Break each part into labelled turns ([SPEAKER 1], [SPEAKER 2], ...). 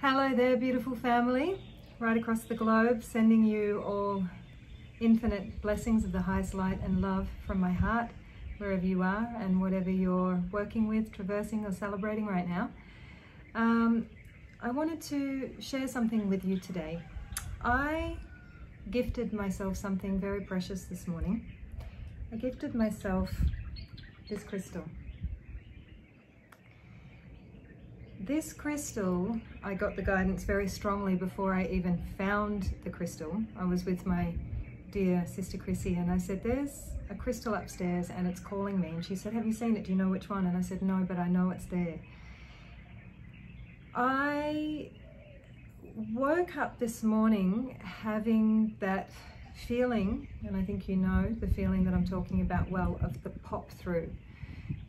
[SPEAKER 1] Hello there, beautiful family, right across the globe, sending you all infinite blessings of the highest light and love from my heart, wherever you are and whatever you're working with, traversing or celebrating right now. I wanted to share something with you today. I gifted myself something very precious this morning. I gifted myself this crystal. This crystal, I got the guidance very strongly before I even found the crystal. I was with my dear sister Chrissy and I said, there's a crystal upstairs and it's calling me. And she said, have you seen it? Do you know which one? And I said, no, but I know it's there. I woke up this morning having that feeling, and I think you know the feeling that I'm talking about well, of the pop through.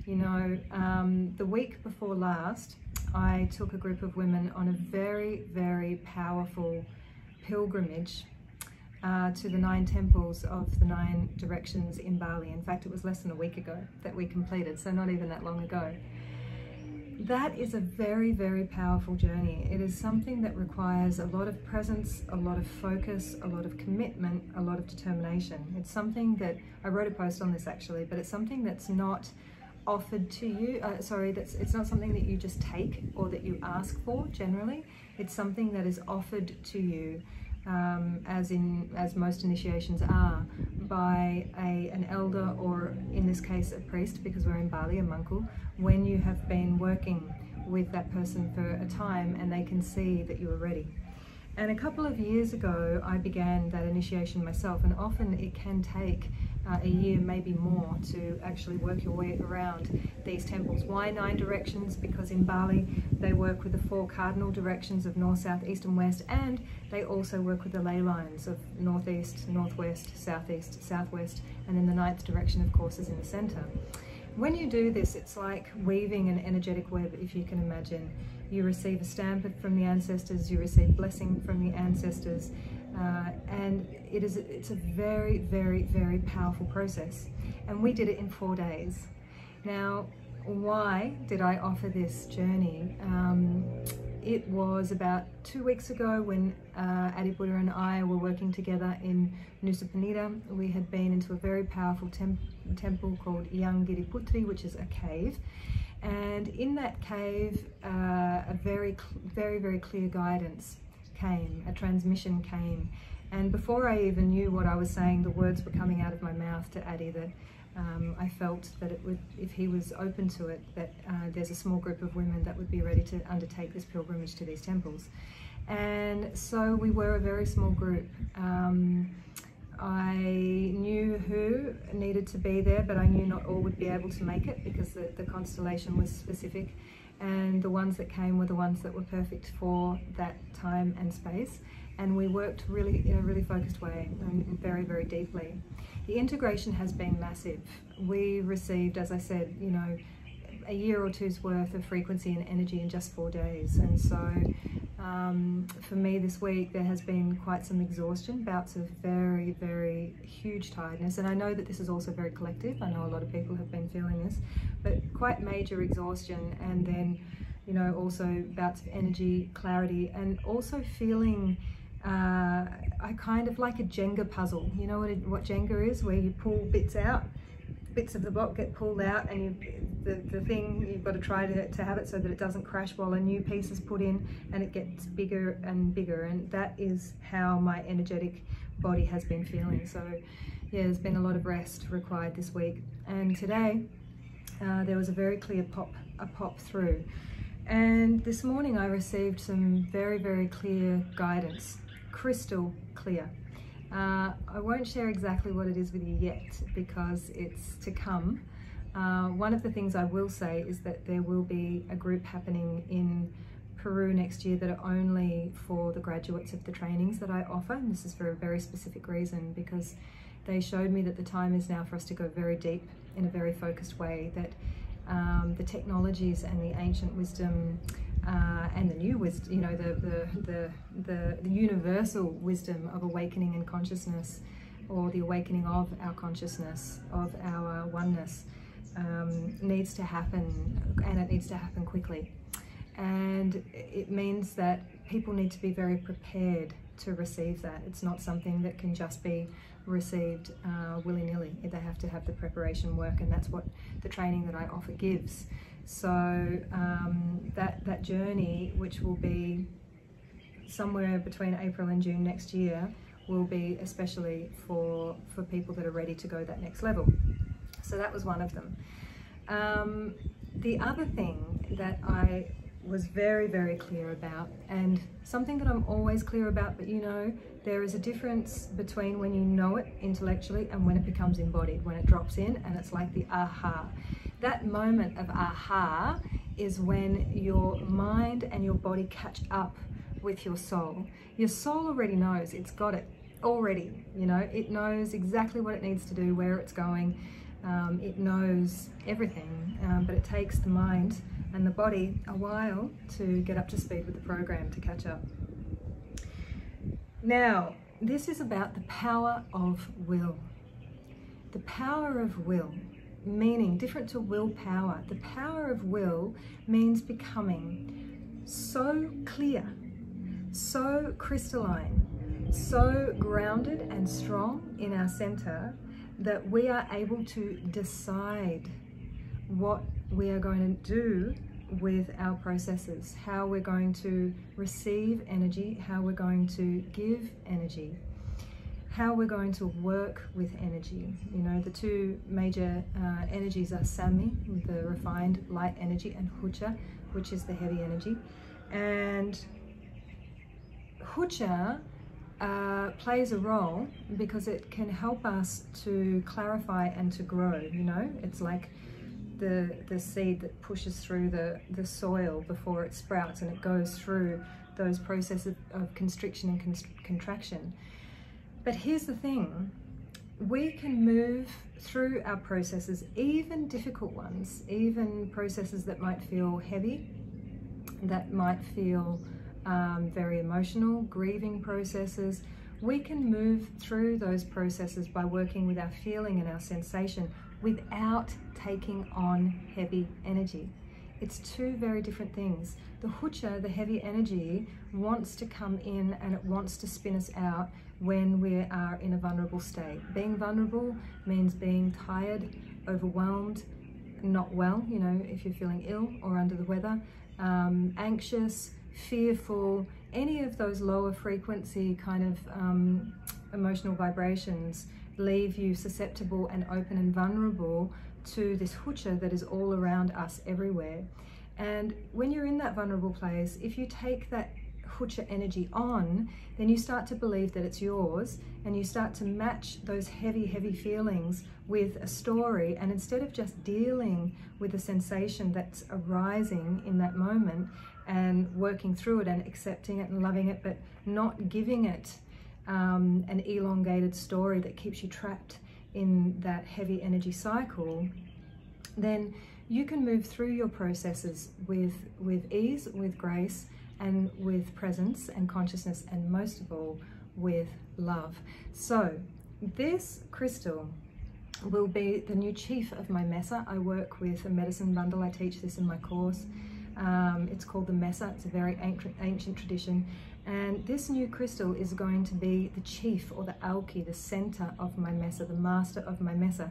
[SPEAKER 1] You know, the week before last, I took a group of women on a very, very powerful pilgrimage to the 9 temples of the 9 directions in Bali. In fact, it was less than a week ago that we completed, so not even that long ago. That is a very, very powerful journey. It is something that requires a lot of presence, a lot of focus, a lot of commitment, a lot of determination. It's something that, I wrote a post on this actually, but it's something that's not offered to you, it's not something that you just take or that you ask for generally. It's something that is offered to you, as most initiations are, by an elder, or in this case a priest, because we're in Bali, a mangku, when you have been working with that person for a time and they can see that you are ready. And a couple of years ago I began that initiation myself, and often it can take a year, maybe more, to actually work your way around these temples. Why 9 directions? Because in Bali they work with the 4 cardinal directions of north, south, east and west, and they also work with the ley lines of northeast, northwest, southeast, southwest, and then the 9th direction of course is in the center. When you do this, it's like weaving an energetic web, if you can imagine. You receive a stamp from the ancestors, you receive blessing from the ancestors, and it's a very, very, very powerful process. And we did it in 4 days. Now, why did I offer this journey? It was about 2 weeks ago when Adi Buddha and I were working together in Nusa Penida. We had been into a very powerful temple called Yang Giriputri, which is a cave. And in that cave, a very, very clear guidance came, a transmission came. And before I even knew what I was saying, the words were coming out of my mouth to Adi that I felt that it would, if he was open to it, that there's a small group of women that would be ready to undertake this pilgrimage to these temples. And so we were a very small group. I knew who needed to be there, but I knew not all would be able to make it because the constellation was specific, and the ones that came were the ones that were perfect for that time and space. And we worked really in a really focused way and very, very deeply. The integration has been massive. We received, as I said, you know, a year or two's worth of frequency and energy in just 4 days. And so for me this week there has been quite some exhaustion, bouts of very, very huge tiredness, and I know that this is also very collective. I know a lot of people have been feeling this, but quite major exhaustion, and then, you know, also bouts of energy, clarity, and also feeling I kind of like a Jenga puzzle. You know what Jenga is, where you pull bits out, bits of the block get pulled out, and the thing, you've got to try to have it so that it doesn't crash while a new piece is put in, and it gets bigger and bigger. And that is how my energetic body has been feeling. So yeah, there's been a lot of rest required this week. And today there was a very clear pop through. And this morning I received some very, very clear guidance, crystal clear. I won't share exactly what it is with you yet because it's to come. One of the things I will say is that there will be a group happening in Peru next year that are only for the graduates of the trainings that I offer. And this is for a very specific reason, because they showed me that the time is now for us to go very deep in a very focused way, that the technologies and the ancient wisdom and the new wisdom, you know, the universal wisdom of awakening and consciousness, or the awakening of our consciousness, of our oneness, needs to happen, and it needs to happen quickly. And it means that people need to be very prepared to receive that. It's not something that can just be received willy-nilly. They have to have the preparation work, and that's what the training that I offer gives. So that journey, which will be somewhere between April and June next year, will be especially for people that are ready to go that next level. So that was one of them. The other thing that I was very, very clear about, and something that I'm always clear about, but you know, there is a difference between when you know it intellectually and when it becomes embodied, when it drops in and it's like the aha. That moment of aha is when your mind and your body catch up with your soul. Your soul already knows, it's got it already, you know, it knows exactly what it needs to do, where it's going, it knows everything, but it takes the mind and the body a while to get up to speed with the program, to catch up. Now, this is about the power of will. The power of will, meaning different to willpower. The power of will means becoming so clear, so crystalline, so grounded and strong in our center that we are able to decide what we are going to do with our processes, how we're going to receive energy, how we're going to give energy, how we're going to work with energy. You know, the two major energies are Sami, the refined light energy, and hoocha, which is the heavy energy. And hoocha plays a role because it can help us to clarify and to grow. You know, it's like the seed that pushes through the soil before it sprouts, and it goes through those processes of constriction and contraction. But here's the thing, we can move through our processes, even difficult ones, even processes that might feel heavy, that might feel very emotional, grieving processes. We can move through those processes by working with our feeling and our sensation without taking on heavy energy. It's two very different things. The hoocha, the heavy energy, wants to come in and it wants to spin us out when we are in a vulnerable state. Being vulnerable means being tired, overwhelmed, not well, you know, if you're feeling ill or under the weather, anxious, fearful, any of those lower frequency kind of emotional vibrations leave you susceptible and open and vulnerable to this hoocha that is all around us everywhere. And when you're in that vulnerable place, if you take that hoocha energy on, then you start to believe that it's yours, and you start to match those heavy feelings with a story. And instead of just dealing with the sensation that's arising in that moment and working through it and accepting it and loving it, but not giving it an elongated story that keeps you trapped in that heavy energy cycle, then you can move through your processes with ease, with grace, and with presence and consciousness, and most of all, with love. So this crystal will be the new chief of my mesa. I work with a medicine bundle. I teach this in my course. It's called the mesa. It's a very ancient tradition. And this new crystal is going to be the chief, or the alki, the center of my mesa, the master of my mesa.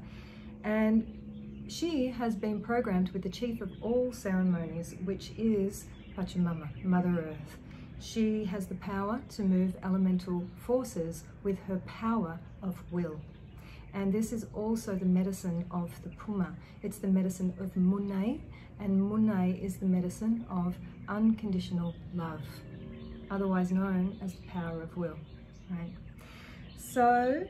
[SPEAKER 1] And she has been programmed with the chief of all ceremonies, which is Pachamama, Mother Earth. She has the power to move elemental forces with her power of will. And this is also the medicine of the Puma. It's the medicine of Munay, and Munay is the medicine of unconditional love, otherwise known as the power of will, right? So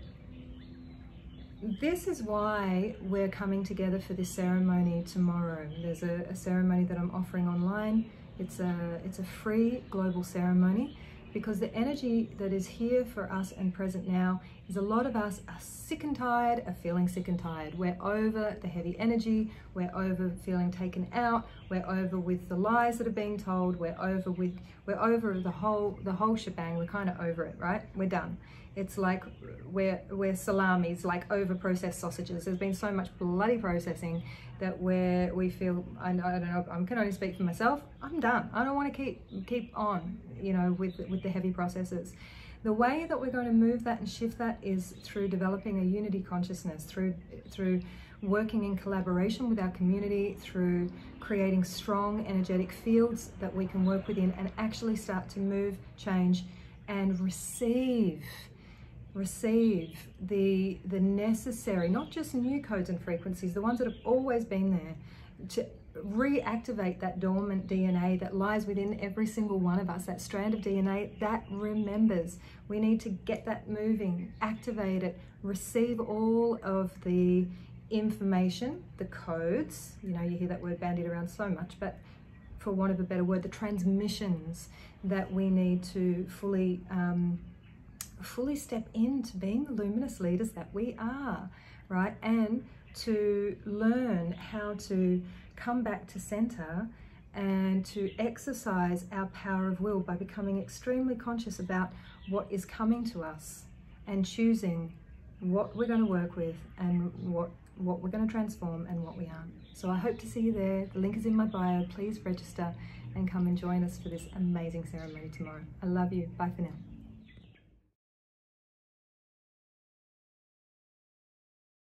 [SPEAKER 1] this is why we're coming together for this ceremony tomorrow. There's a ceremony that I'm offering online. It's a free global ceremony, because the energy that is here for us and present now is a lot of us are sick and tired of feeling sick and tired. We're over the heavy energy, we're over feeling taken out, we're over with the lies that are being told, we're over the whole shebang. We're kind of over it, right? We're done. It's like we're salamis, like over processed sausages. There's been so much bloody processing that we feel, I don't know, I can only speak for myself, I'm done. I don't want to keep on, you know, with the heavy processes. The way that we're going to move that and shift that is through developing a unity consciousness, through working in collaboration with our community, through creating strong energetic fields that we can work within and actually start to move, change, and receive the necessary, not just new codes and frequencies, the ones that have always been there, to reactivate that dormant DNA that lies within every single one of us, that strand of DNA that remembers. We need to get that moving, activate it, receive all of the information, the codes, you know, you hear that word bandied around so much, but for want of a better word, the transmissions that we need to fully step into being the luminous leaders that we are, right? And to learn how to come back to center and to exercise our power of will by becoming extremely conscious about what is coming to us and choosing what we're going to work with and what we're going to transform and what we aren't. So I hope to see you there. The link is in my bio. Please register and come and join us for this amazing ceremony tomorrow. I love you. Bye for now.